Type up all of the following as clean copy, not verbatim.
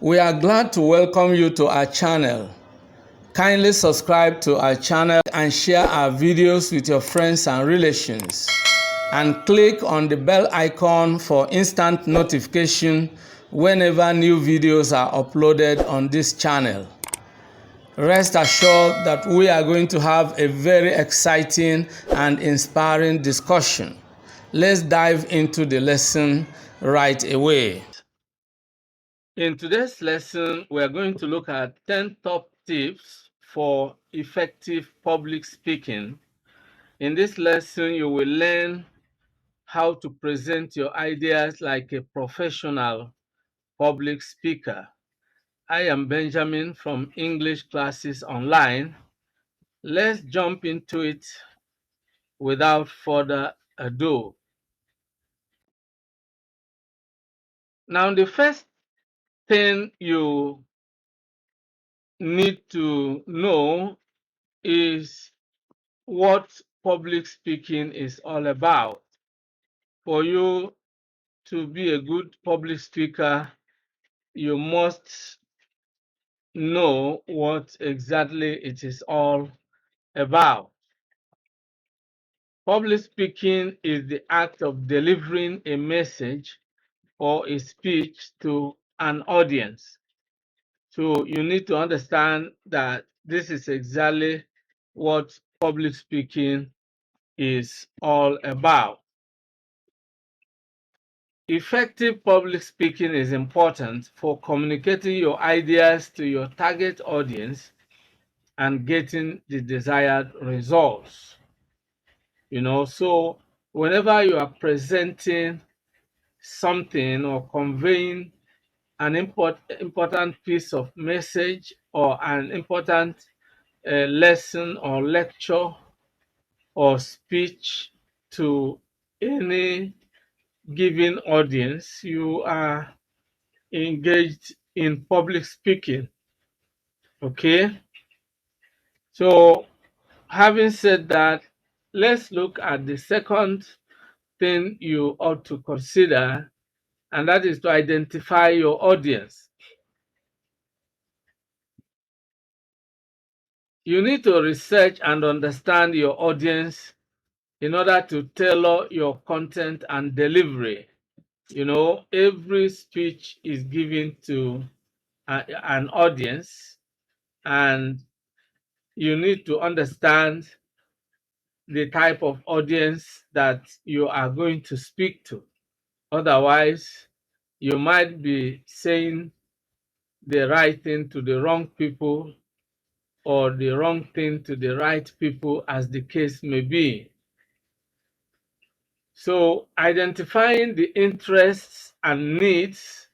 We are glad to welcome you to our channel. Kindly subscribe to our channel and share our videos with your friends and relations. And click on the bell icon for instant notification whenever new videos are uploaded on this channel. Rest assured that we are going to have a very exciting and inspiring discussion. Let's dive into the lesson right away. In today's lesson, we are going to look at 10 top tips for effective public speaking. In this lesson, you will learn how to present your ideas like a professional public speaker. I am Benjamin from English Classes Online. Let's jump into it without further ado. Now, the first thing you need to know is what public speaking is all about. For you to be a good public speaker, you must know what exactly it is all about. Public speaking is the act of delivering a message or a speech to an audience. So you need to understand that this is exactly what public speaking is all about. Effective public speaking is important for communicating your ideas to your target audience and getting the desired results. So whenever you are presenting something or conveying an important piece of message or an important lesson or lecture or speech to any given audience, you are engaged in public speaking. Okay, so having said that, let's look at the second thing you ought to consider, and that is to identify your audience. You need to research and understand your audience in order to tailor your content and delivery. Every speech is given to an audience, and you need to understand the type of audience that you are going to speak to. Otherwise, you might be saying the right thing to the wrong people or the wrong thing to the right people, as the case may be. So identifying the interests and needs,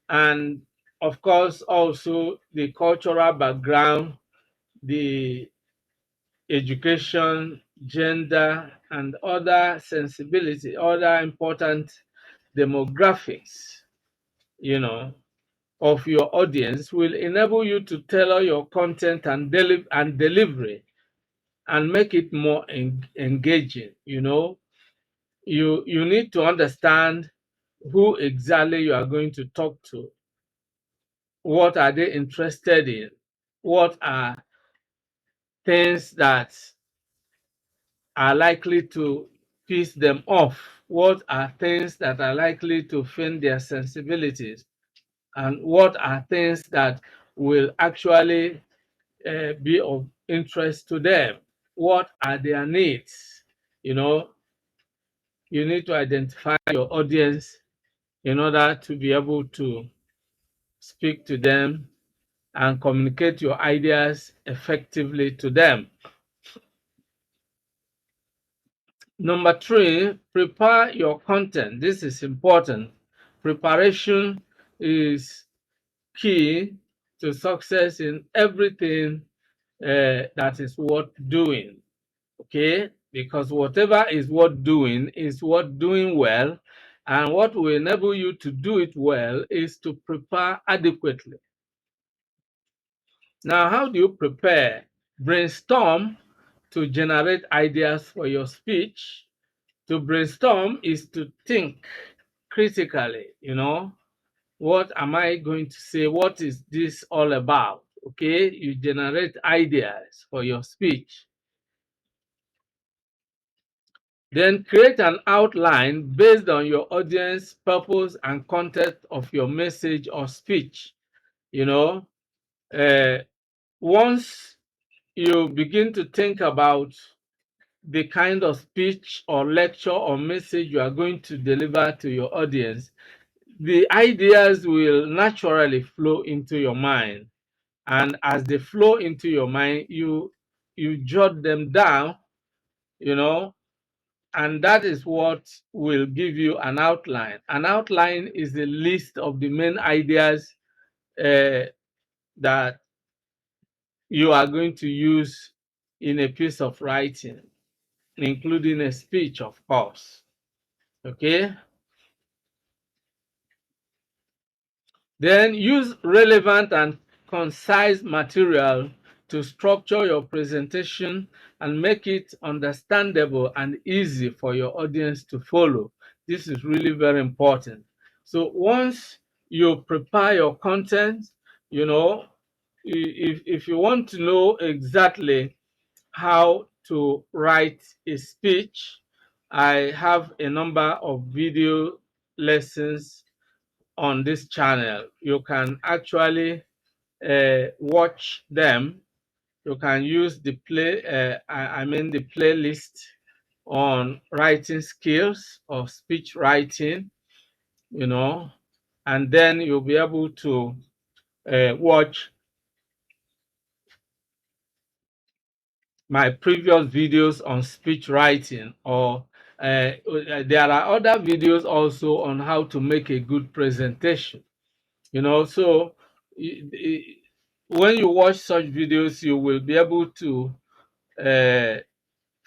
and of course also the cultural background, the education, gender, and other sensibility, other important demographics, of your audience will enable you to tailor your content and delivery and make it more engaging. You need to understand who exactly you are going to talk to. What are they interested in? What are things that are likely to piss them off? What are things that are likely to offend their sensibilities? And what are things that will actually be of interest to them? What are their needs? You need to identify your audience in order to be able to speak to them and communicate your ideas effectively to them. Number 3, prepare your content. This is important. Preparation is key to success in everything that is worth doing. Okay, because whatever is worth doing well, and what will enable you to do it well is to prepare adequately. Now, how do you prepare? Brainstorm to generate ideas for your speech. To brainstorm is to think critically, What am I going to say? What is this all about? Okay, you generate ideas for your speech. Then create an outline based on your audience, purpose, and content of your message or speech. You know, uh, once you begin to think about the kind of speech or lecture or message you are going to deliver to your audience, the ideas will naturally flow into your mind. And as they flow into your mind, you jot them down, you know, and that is what will give you an outline. An outline is a list of the main ideas that you are going to use in a piece of writing, including a speech, of course. Okay? Then use relevant and concise material to structure your presentation and make it understandable and easy for your audience to follow. This is really very important. So once you prepare your content, you know, if you want to know exactly how to write a speech, I have a number of video lessons on this channel. You can actually watch them. You can use the the playlist on writing skills or speech writing, you know, and then you'll be able to watch my previous videos on speech writing, or there are other videos also on how to make a good presentation, you know. So when you watch such videos, you will be able to uh,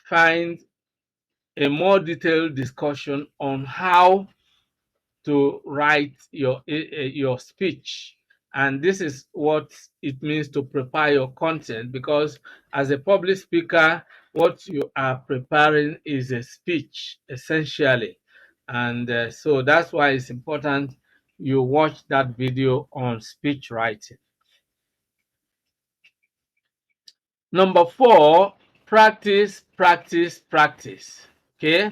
find a more detailed discussion on how to write your speech. And this is what it means to prepare your content, because as a public speaker, what you are preparing is a speech essentially. And so that's why it's important you watch that video on speech writing. Number 4, practice, practice, practice. Okay?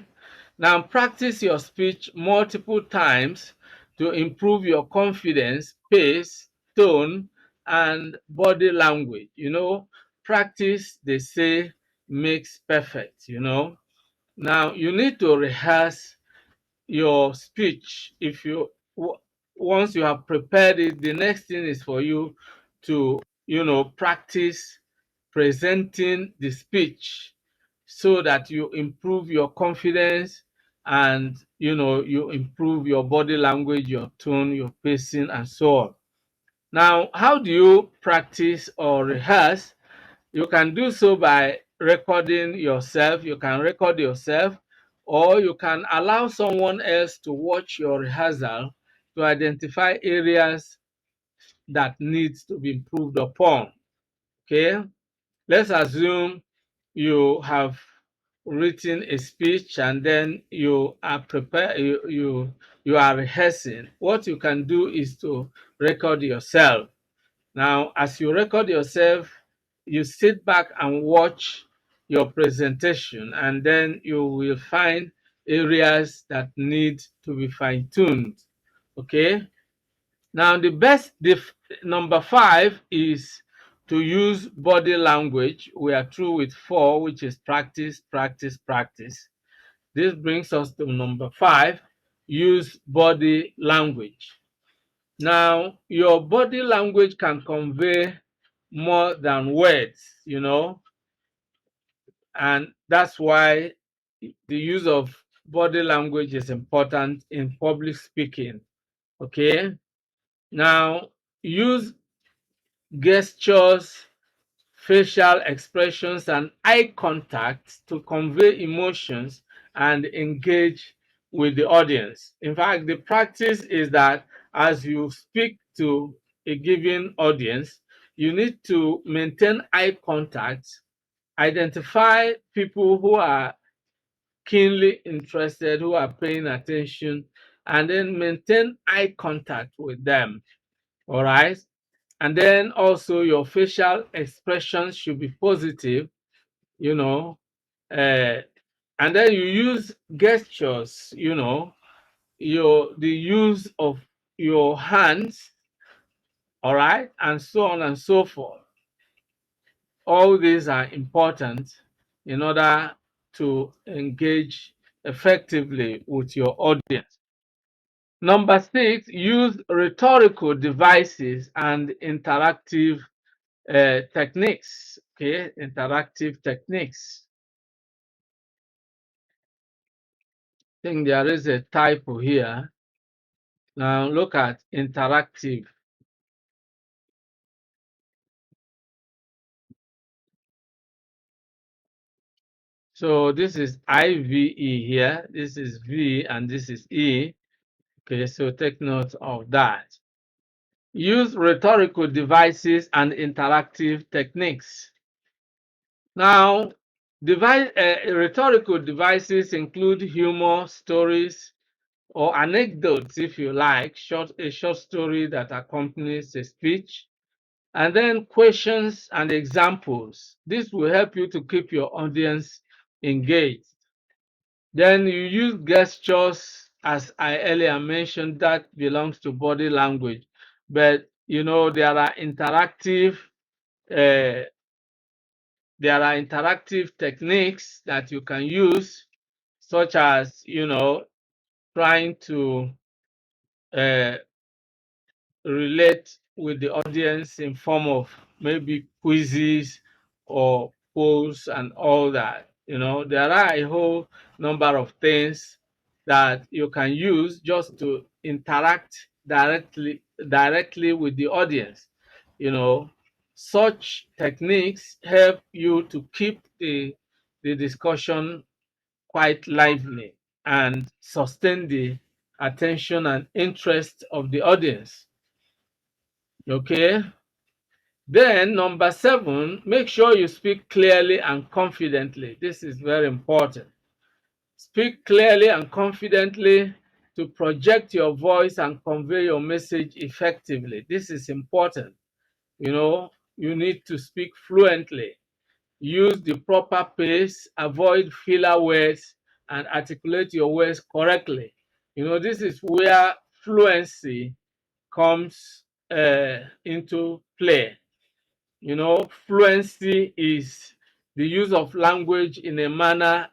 Now practice your speech multiple times to improve your confidence, pace, tone, and body language. You know, practice, they say, makes perfect, you know. Now you need to rehearse your speech. If you once you have prepared it, the next thing is for you to, you know, practice presenting the speech so that you improve your confidence, and you know, you improve your body language, your tone, your pacing, and so on. Now, how do you practice or rehearse? You can do so by recording yourself. You can record yourself, or you can allow someone else to watch your rehearsal to identify areas that needs to be improved upon. Okay, let's assume you have written a speech and then you are prepared, you are rehearsing. What you can do is to record yourself. Now, as you record yourself, you sit back and watch your presentation, and then you will find areas that need to be fine-tuned. Okay? Now, number 5 is to use body language. We are through with 4, which is practice, practice, practice. This brings us to number 5, use body language. Now, your body language can convey more than words, you know, and that's why the use of body language is important in public speaking. Okay, now use gestures, facial expressions, and eye contact to convey emotions and engage with the audience. In fact, the practice is that as you speak to a given audience, you need to maintain eye contact, identify people who are keenly interested, who are paying attention, and then maintain eye contact with them. All right. And then also your facial expressions should be positive, you know, uh, and then you use gestures, the use of your hands, all right, and so on and so forth. All these are important in order to engage effectively with your audience. Number 6, use rhetorical devices and interactive techniques. Okay, interactive techniques. I think there is a typo here. Now look at interactive. So this is IVE here. This is V and this is E. Okay, so take note of that. Use rhetorical devices and interactive techniques. Now, rhetorical devices include humor, stories, or anecdotes, if you like, a short story that accompanies a speech, and then questions and examples. This will help you to keep your audience engaged. Then you use gestures, as I earlier mentioned, that belongs to body language. But there are interactive techniques that you can use, such as trying to uh, relate with the audience in form of maybe quizzes or polls and all that. There are a whole number of things that you can use just to interact directly with the audience. Such techniques help you to keep the discussion quite lively and sustain the attention and interest of the audience. Okay. Then number 7, make sure you speak clearly and confidently. This is very important. Speak clearly and confidently to project your voice and convey your message effectively. This is important. You need to speak fluently. Use the proper pace, avoid filler words, and articulate your words correctly. This is where fluency comes into play. Fluency is the use of language in a manner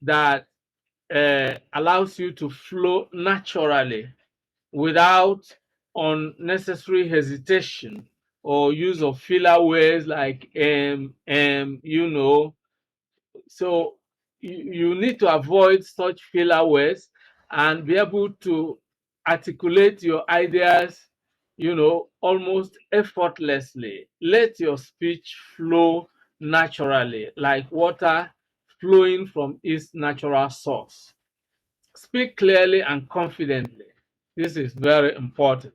that allows you to flow naturally without unnecessary hesitation or use of filler words like so you need to avoid such filler words and be able to articulate your ideas, almost effortlessly. Let your speech flow naturally, like water flowing from its natural source. Speak clearly and confidently. This is very important.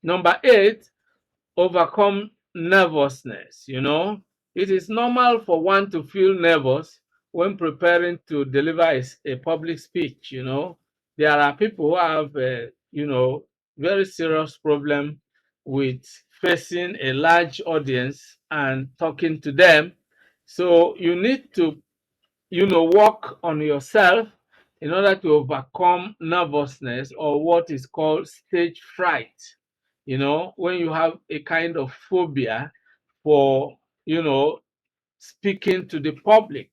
Number 8, overcome nervousness. It is normal for one to feel nervous when preparing to deliver a public speech. There are people who have very serious problem with facing a large audience and talking to them. So you need to work on yourself in order to overcome nervousness, or what is called stage fright. When you have a kind of phobia for speaking to the public,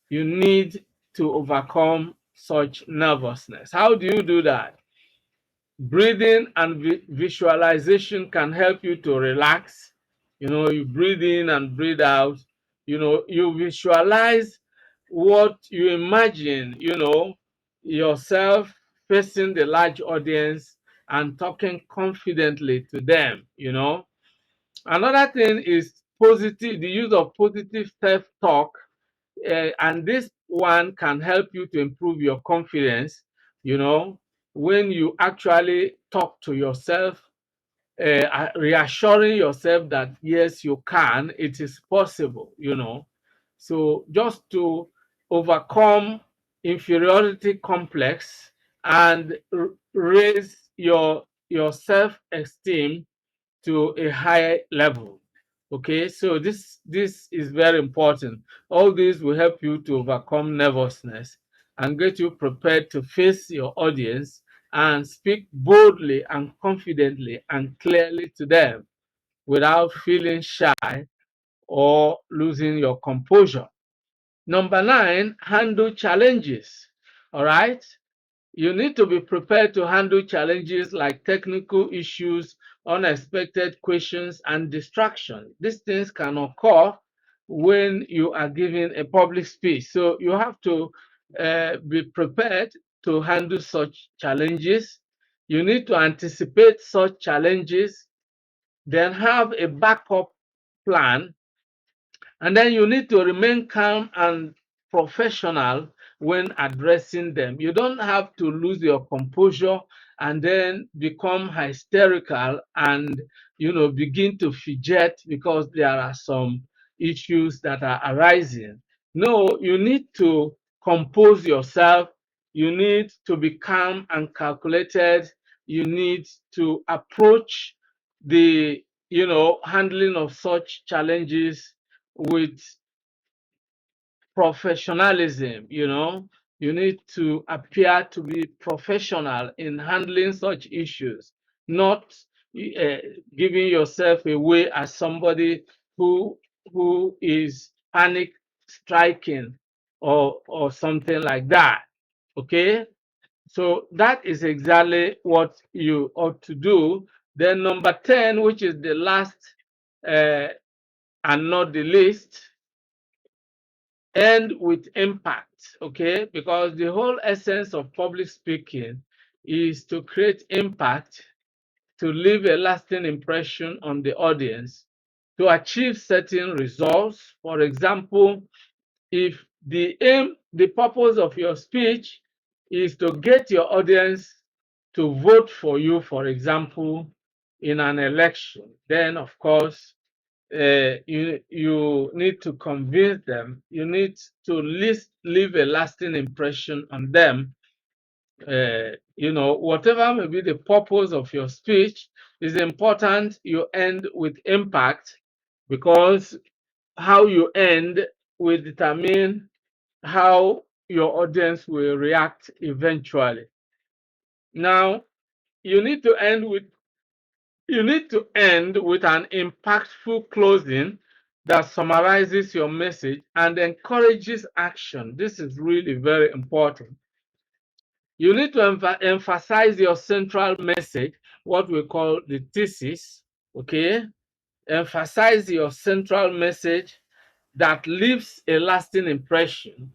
you need to overcome such nervousness. How do you do that? Breathing and visualization can help you to relax. You breathe in and breathe out. You visualize what you imagine, yourself facing the large audience and talking confidently to them. Another thing is the use of positive self-talk, and this one can help you to improve your confidence. When you actually talk to yourself, reassuring yourself that yes, you can, it is possible. So just to overcome inferiority complex and raise your self-esteem to a higher level. Okay, so this is very important. All this will help you to overcome nervousness and get you prepared to face your audience and speak boldly and confidently and clearly to them without feeling shy or losing your composure. Number 9, handle challenges. All right, you need to be prepared to handle challenges like technical issues, unexpected questions, and distraction. These things can occur when you are giving a public speech. So you have to be prepared to handle such challenges. You need to anticipate such challenges, then have a backup plan, and then you need to remain calm and professional when addressing them. You don't have to lose your composure and then become hysterical and begin to fidget because there are some issues that are arising. No, you need to compose yourself. You need to be calm and calculated. You need to approach the handling of such challenges with professionalism. You need to appear to be professional in handling such issues, not uh, giving yourself away as somebody who is panic striking or something like that. Okay, so that is exactly what you ought to do. Then number 10, which is the last uh, and not the least, end with impact. Okay, because the whole essence of public speaking is to create impact, to leave a lasting impression on the audience, to achieve certain results. For example, if the purpose of your speech is to get your audience to vote for you, for example, in an election, then of course you need to convince them. You need to leave a lasting impression on them. Whatever may be the purpose of your speech, is important you end with impact, because how you end will determine how your audience will react eventually. Now, you need to end with an impactful closing that summarizes your message and encourages action. This is really very important. You need to emphasize your central message, what we call the thesis. Okay, emphasize your central message that leaves a lasting impression,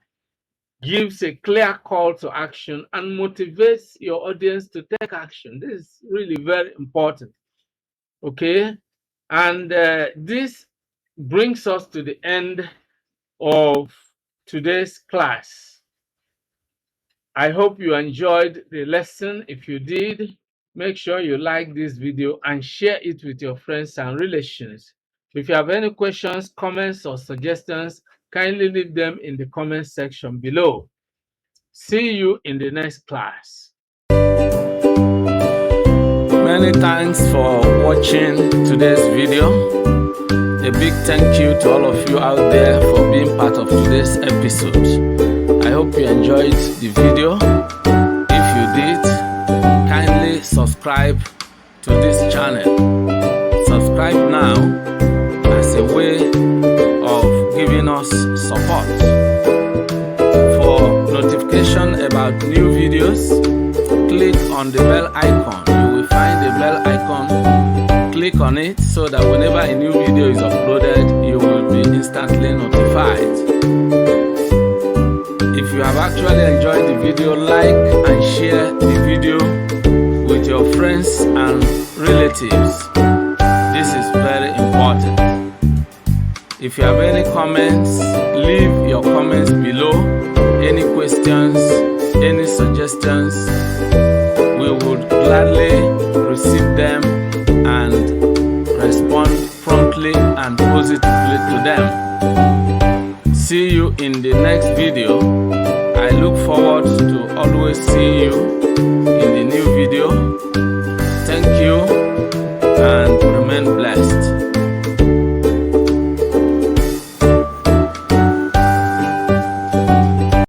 gives a clear call to action, and motivates your audience to take action. This is really very important. Okay, and this brings us to the end of today's class. I hope you enjoyed the lesson. If you did, make sure you like this video and share it with your friends and relations. If you have any questions, comments, or suggestions, kindly leave them in the comment section below. See you in the next class. Many thanks for watching today's video. A big thank you to all of you out there for being part of today's episode. I hope you enjoyed the video. If you did, kindly subscribe to this channel. Subscribe now as a way of giving us support. For notification about new videos, click on the bell icon. You will find the bell icon. Click on it so that whenever a new video is uploaded, you will be instantly notified. If you have actually enjoyed the video, like and share the video with your friends and relatives. This is very important. If you have any comments, leave your comments below. Any questions, any suggestions, we would gladly receive them and respond promptly and positively to them. See you in the next video. I look forward to always seeing you